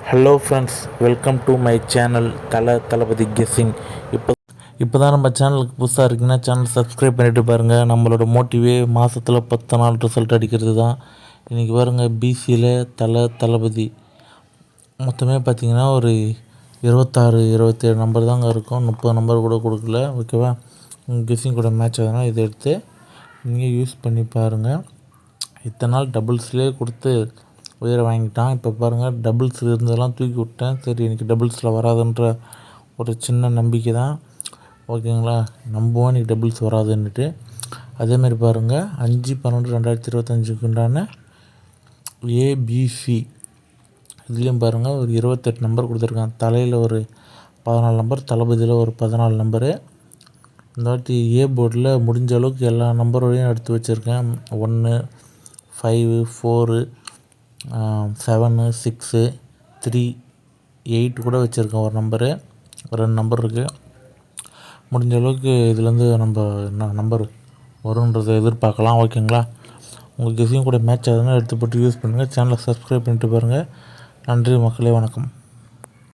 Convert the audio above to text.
Hello friends, welcome to my channel Thalapathy guessing. இப்போ தான் நம்ம சேனலுக்கு புதுசாக இருக்குன்னா சேனல் சப்ஸ்கிரைப் பண்ணிவிட்டு பாருங்கள். நம்மளோட மோட்டிவே மாதத்தில் 10 நாள் ரிசல்ட் அடிக்கிறது தான். இன்றைக்கி பாருங்கள், பிசியில் தளபதி மொத்தமே பார்த்திங்கன்னா ஒரு 27 நம்பர் தாங்க இருக்கும். 30 நம்பர் கூட கொடுக்கல. ஓகேவா? கெஸ்ஸிங் கூட மேட்ச் ஆகுதுன்னா இதை எடுத்து நீங்கள் யூஸ் பண்ணி பாருங்கள். இத்தனை நாள் டபுள்ஸ்லேயே கொடுத்து உயிரை வாங்கிட்டான். இப்போ பாருங்கள், டபுள்ஸ் இருந்ததெல்லாம் தூக்கி விட்டேன். சரி, எனக்கு டபுள்ஸில் வராதுன்ற ஒரு சின்ன நம்பிக்கை தான். ஓகேங்களா? நம்புவோம் இன்றைக்கி டபுள்ஸ் வராதுன்னுட்டு. அதேமாதிரி பாருங்கள், 5/12/2025 உண்டான ஏபிசி இதுலேயும் பாருங்கள் ஒரு 28 நம்பர் கொடுத்துருக்கான். தலையில் ஒரு 14 நம்பர், தளபதியில் ஒரு 14 நம்பரு. இந்த வாட்டி ஏ போர்டில் முடிஞ்ச அளவுக்கு எல்லா நம்பரோடையும் எடுத்து வச்சுருக்கேன். 1, 5, 4, 7, 6, 3, 8 கூட வச்சுருக்கேன். ஒரு நம்பரு, 2 நம்பர் இருக்குது. முடிஞ்ச அளவுக்கு இதுலேருந்து நம்ம என்ன நம்பர் வரும்ன்றதை எதிர்பார்க்கலாம். ஓகேங்களா? உங்கள் கெஸ்ஸிங் கூட மேட்ச் ஆகுதுன்னா எடுத்து போட்டு யூஸ் பண்ணுங்கள். சேனலை சப்ஸ்கிரைப் பண்ணிட்டு பாருங்கள். நன்றி மக்களே, வணக்கம்.